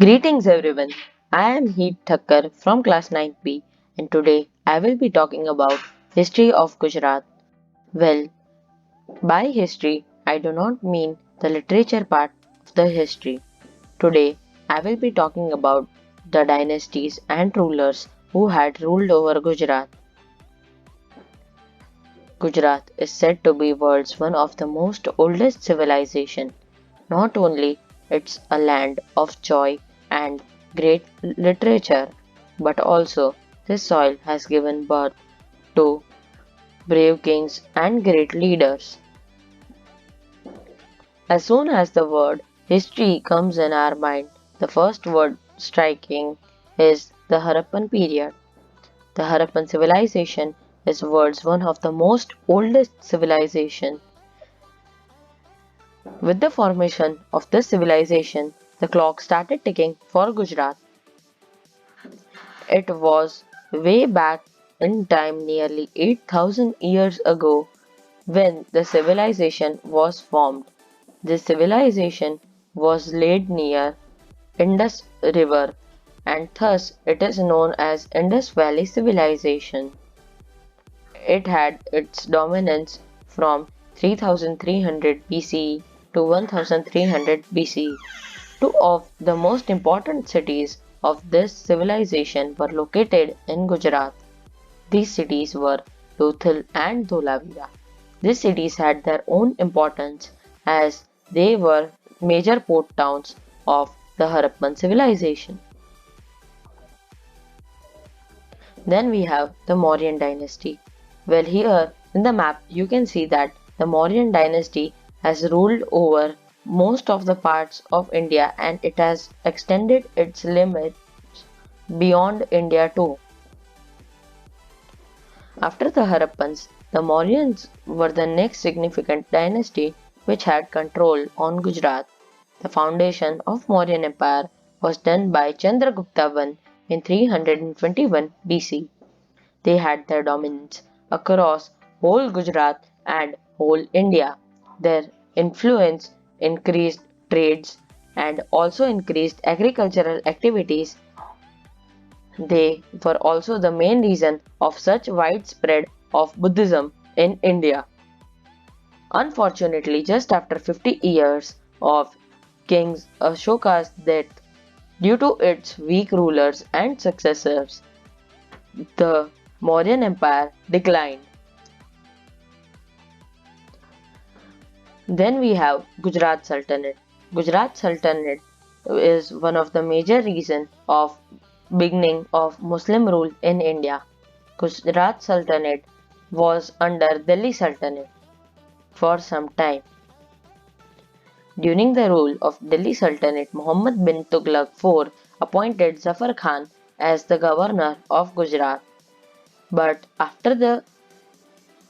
Greetings everyone. I am Heet Thakkar from class 9B and today I will be talking about history of Gujarat. Well, by history I do not mean the literature part of the history. Today I will be talking about the dynasties and rulers who had ruled over Gujarat. Gujarat is said to be world's one of the most oldest civilization. Not only it's a land of joy and great literature, but also this soil has given birth to brave kings and great leaders. As soon as the word history comes in our mind, the first word striking is the Harappan period. The Harappan civilization is world's one of the most oldest civilization. With the formation of this civilization, the clock started ticking for Gujarat. It was way back in time nearly 8,000 years ago when the civilization was formed. This civilization was laid near Indus River and thus it is known as Indus Valley Civilization. It had its dominance from 3300 BCE to 1300 BCE. Two of the most important cities of this civilization were located in Gujarat. These cities were Lothal and Dholavira. These cities had their own importance as they were major port towns of the Harappan civilization. Then we have the Mauryan dynasty. Well, here in the map you can see that the Mauryan dynasty has ruled over most of the parts of India and it has extended its limits beyond India too. After the Harappans, the Mauryans were the next significant dynasty which had control on Gujarat. The foundation of Mauryan Empire was done by Chandragupta I in 321 BC. They had their dominance across whole Gujarat and whole India. Their influence increased trades and also increased agricultural activities. They were also the main reason of such widespread of Buddhism in India. Unfortunately, just after 50 years of King Ashoka's death, due to its weak rulers and successors, the Mauryan Empire declined. Then we have Gujarat Sultanate. Gujarat Sultanate is one of the major reasons of beginning of Muslim rule in India. Gujarat Sultanate was under Delhi Sultanate for some time. During the rule of Delhi Sultanate, Muhammad bin Tughlaq IV appointed Zafar Khan as the governor of Gujarat. But after the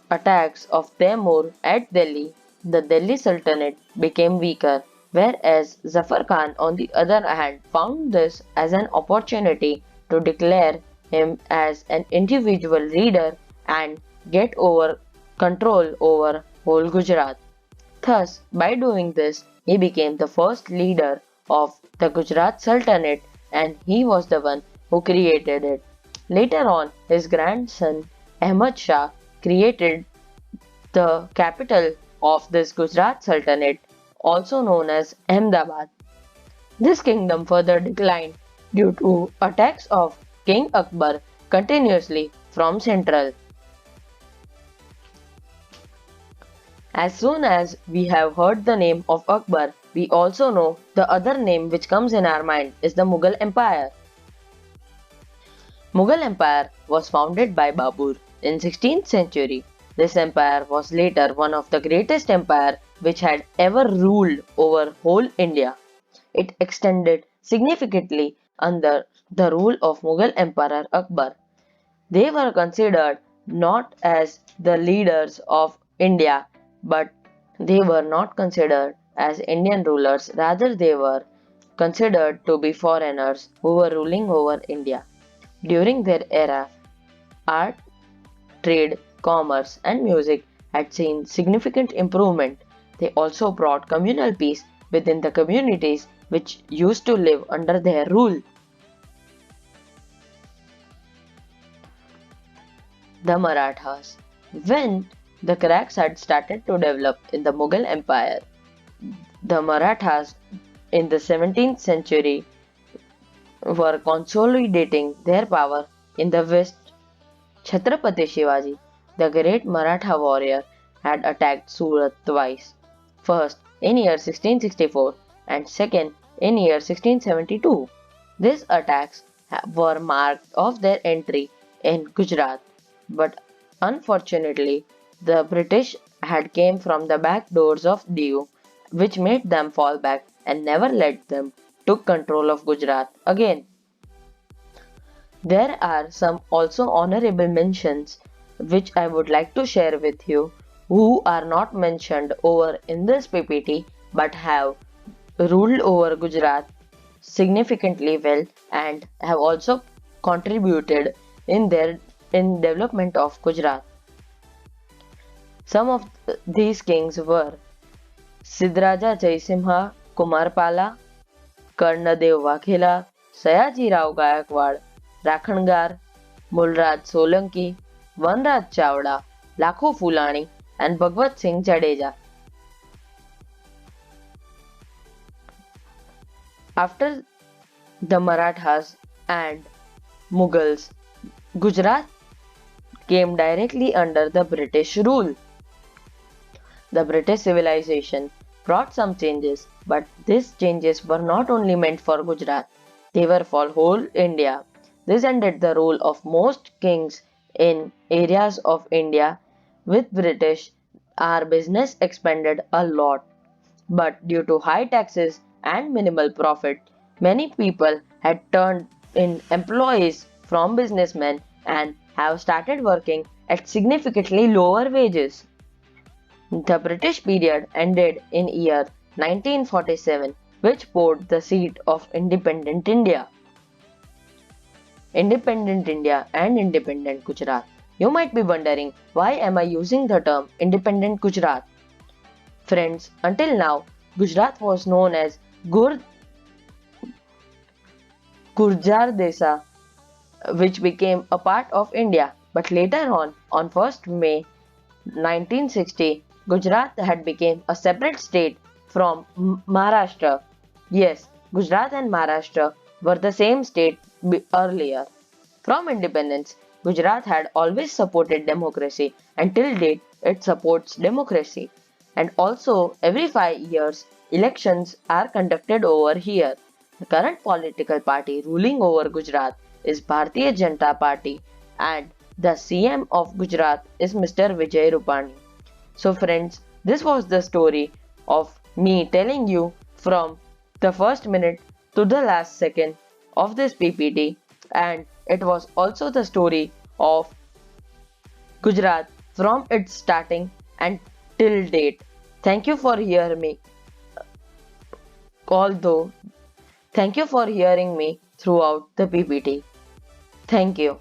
attacks of Taimur at Delhi, the Delhi Sultanate became weaker, whereas Zafar Khan, on the other hand, found this as an opportunity to declare him as an individual leader and get over control over whole Gujarat. Thus, by doing this, he became the first leader of the Gujarat Sultanate and he was the one who created it. Later on, his grandson Ahmad Shah created the capital of this Gujarat Sultanate, also known as Ahmedabad. This kingdom further declined due to attacks of King Akbar continuously from central. As soon as we have heard the name of Akbar, we also know the other name which comes in our mind is the Mughal Empire. Mughal Empire was founded by Babur in 16th century. This empire was later one of the greatest empire which had ever ruled over whole India. It extended significantly under the rule of Mughal Emperor Akbar. They were considered not as the leaders of India, but they were not considered as Indian rulers, rather, they were considered to be foreigners who were ruling over India. During their era, art, trade, commerce, and music had seen significant improvement. They also brought communal peace within the communities which used to live under their rule. The Marathas. When the cracks had started to develop in the Mughal Empire, the Marathas in the 17th century were consolidating their power in the west. Chhatrapati Shivaji, the great Maratha warrior, had attacked Surat twice. First in year 1664 and second in year 1672. These attacks were marked of their entry in Gujarat, but unfortunately the British had came from the back doors of Diu, which made them fall back and never let them took control of Gujarat again. There are some also honorable mentions which I would like to share with you who are not mentioned over in this PPT but have ruled over Gujarat significantly well and have also contributed in development of Gujarat. Some of these kings were Siddharaja Jaisimha Kumarpala, Karnadev Waghela, Sayajirao Gaikwad, Rakhangar, Mulraj Solanki, Vanraj Chawda, Lakho Fulani, and Bhagwat Singh Jadeja. After the Marathas and Mughals, Gujarat came directly under the British rule. The British civilization brought some changes, but these changes were not only meant for Gujarat, they were for whole India. This ended the rule of most kings in areas of India. With British, our business expanded a lot, but due to high taxes and minimal profit, many people had turned in employees from businessmen and have started working at significantly lower wages. The British period ended in year 1947, which poured the seed of independent India. Independent India and independent Gujarat. You might be wondering, why am I using the term independent Gujarat? Friends, until now, Gujarat was known as Gurjar Desa, which became a part of India. But later on 1st May 1960, Gujarat had become a separate state from Maharashtra. Yes, Gujarat and Maharashtra were the same state earlier. From independence, Gujarat had always supported democracy and till date it supports democracy. And also, every 5 years, elections are conducted over here. The current political party ruling over Gujarat is Bharatiya Janata Party and the CM of Gujarat is Mr. Vijay Rupani. So friends, this was the story of me telling you from the first minute to the last second of this PPT, and it was also the story of Gujarat from its starting and till date. Thank you for hearing me. Although, thank you for hearing me throughout the PPT. Thank you.